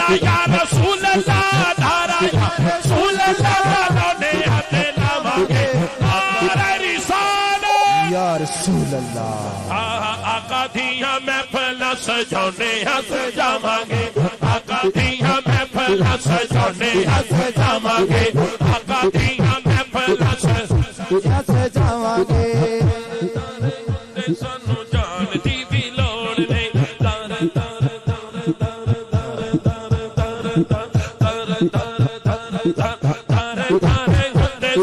धारा या रसूल अल्लाह, धारा या रसूल अल्लाह, लौटे आते लावांगे नारे रिसालत या रसूल अल्लाह। आका दियां महफिलां सजाउने सजावांगे, आका दियां महफिलां सजाउने सजावांगे, आका दियां महफिलां सजावांगे। सानू जान दी भी लोड़ नहीं,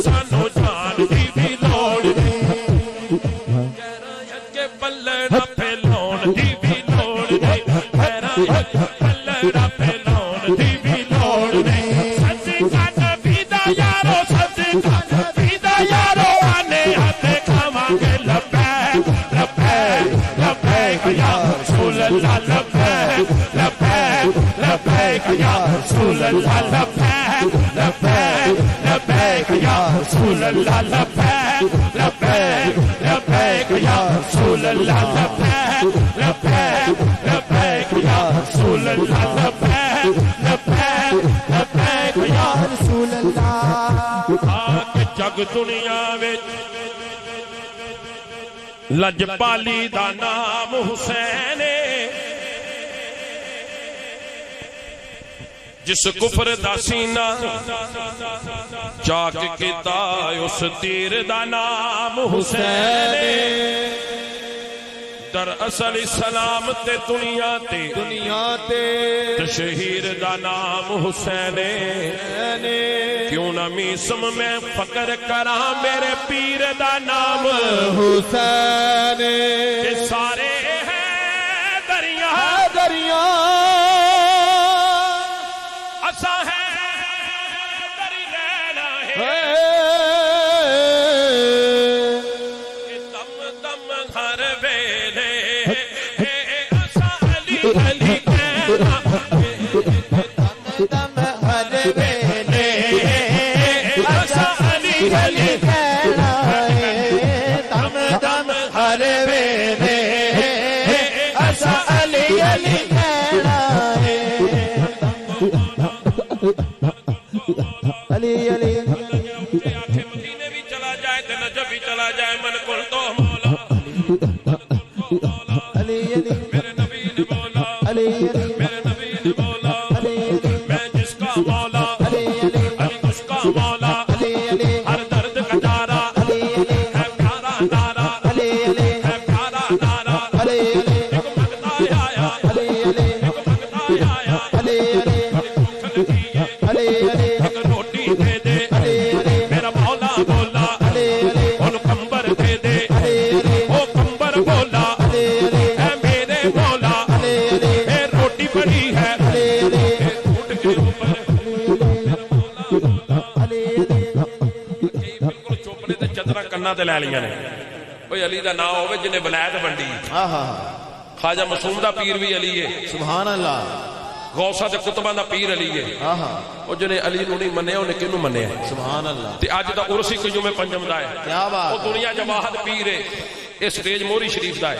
सानू जान दी भी लोड़ नहीं, के पल्लड़ा पे लोन दी भी लोड़ नहीं, पल्लड़ा पे लोन दी भी लोड़ नहीं। सच्ची का नबी दा यारो, सच्ची का नबी दा यारो, आने आते खावांगे लब्बैक लब्बैक लब्बैक या रसूल अल्लाह, लब्बैक लब्बैक लब्बैक या रसूल अल्लाह, लब्बैक लब्बैक लब्बैक या रसूल अल्लाह, लब्बैक लब्बैक लब्बैक या रसूल अल्लाह, लब्बैक लब्बैक लब्बैक या रसूल अल्लाह, लब्बैक लब्बैक लब्बैक या रसूल अल्लाह। आके जग दुनिया विच लजपाली दा नाम हुसैन, जिस कुफर दा सीना चाक कीता उस तीर दा नाम हुसैन। दरअसल इस्लाम ते दुनिया ते तशहीर दा नाम हुसैन। क्यों ना मीसम में फकर करा मेरे पीर दा नाम हुसैन। ये सारे हैं दरिया दरिया, असा है दरी रहना है, दम दम हर वेले असा अली अली कहना, दम हर वेले असा अली अली कहना है, दम दम हर वेले असा अली अली कहना है। अली अली आखे मदीने भी चला जाए ते नजब भी चला जाए, मन कुल तो मौला अली अली मेरे नबी ने बोला, अली अली मेरे नबी ने बोला, अली अली मैं जिसका मौला, अली अली अली उसका मौला, अली अली हर दर्द का दारा, अली अली है प्यारा नारा, अली अली है प्यारा नारा, अली अली एक मंगता आया, अली अली एक मंगता आया, अली अली अली अली एक रोटी दे दे, अली अली मेरा मौला बोला, अली अली उन कंबर दे दे, अली अली वो कंबर बोला, अली अली है मेरे मौला, अली अली ये रोटी पड़ी है, अली अली ऊंट के ऊपर, अली अली बिल्कुल चोपड़े ते चदरा कन्ना ते लै लियां ने। ओए अली दा नाम होवे जिन्हें वलायत वंडी। ख्वाजा मासूम दा पीर भी अली है, सुभान अल्लाह। गौसा ते कुतबा दा पीर अली है। और जिन्हें अली नूं नहीं मन्निया उन्हें किनू मन्निया, सुभान अल्लाह। ते अज दा उर्स ही जुमे पंजम दा है, क्या बात। वो दुनिया जवाहद पीर है, इस स्टेज मोरी शरीफ दा है।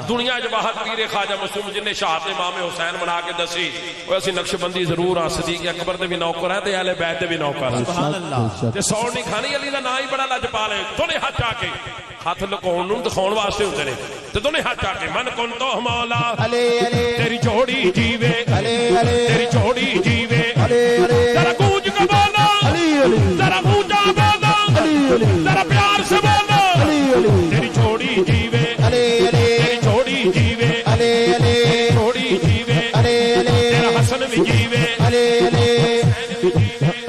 दुनिया जवाहद पीर ख्वाजा मासूम जिन्हें शहादत इमाम हुसैन बना के दसी। वो असीं नक्शबंदी जरूर हाँ, सदीक अकबर दे भी नौकर है ते अहले बैत दे भी नौकर है, सुभान अल्लाह। ते सौण नहीं खानी, अली दा नाम ही बड़ा लजपाल है। दोने हाथ आके हाथ लुकाउण नूं दिखाउण वास्ते हुंदे ने, ते दोने हाथ आके मन कुन तो मौला, अली अली तेरी जोड़ी जीवे, अली अली तेरी जोड़ी जीवे, अली अली जरा गूंज के बोलो, अली अली जरा ऊंचा बोलो, अली अली जरा प्यार से बोलो, अली अली तेरी जोड़ी जीवे, अली अली तेरी जोड़ी जीवे, अली अली जोड़ी जीवे, अली अली तेरा हसन भी जीवे, अली अली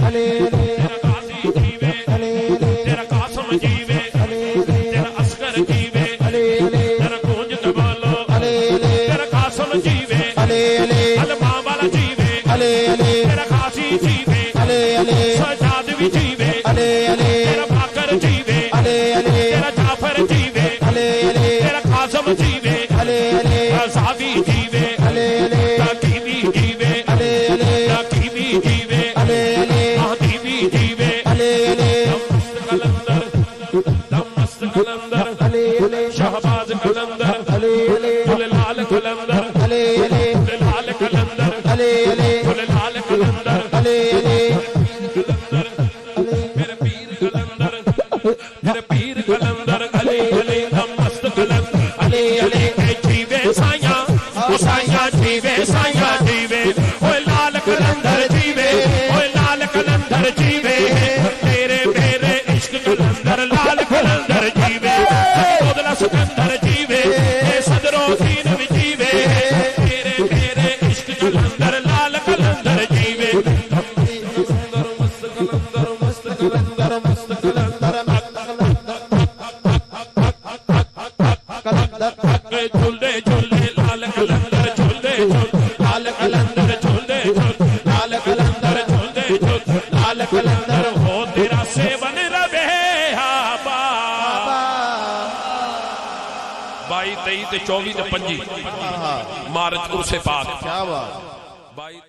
अली अली तेरा काजी जीवे, अली अली तेरा कासम जीवे, अली अली तेरा अस्कर जीवे, अली अली तेरा गूंज के बोलो, अली अली तेरा कासम जीवे, अली अली अलमा वाला जीवे, अली अली तेरा काजी जीवे, अली अली सजाद भी जीवे, अली अली तेरा बाकर जीवे, अली अली तेरा जाफर जीवे, अली अली तेरा कासम जीवे, अली अली आजादी जीवे, अली अली ताकीबी जीवे, अली अली ताकीबी जीवे, अली अली महदीबी जीवे, अली अली कलंदर दमस्त कलंदर, अली अली शहबाज कलंदर, अली अली लाल कलंदर, अली अली लाल कलंदर, अली अली अली अली जीवे साइया साइया जीवे साइया जीवे ओए लाल कलंदर जीवे ओए लाल कलंदर जीवे तेरे मेरे इश्क कलंदर लाल कलंदर जीवे कोदला सिकंदर जीवे सदरों दीन भी जीवे तेरे मेरे इश्क कलंदर लाल कलंदर जीवे झूले झूले लाल कलंदर झूले लाल कलंदर झूले लाल कलंदर झूले लाल कलंदर हो तेरा सेवन रवे हाबा 22 23 24 25 मार्च उर्से पाक क्या बात 22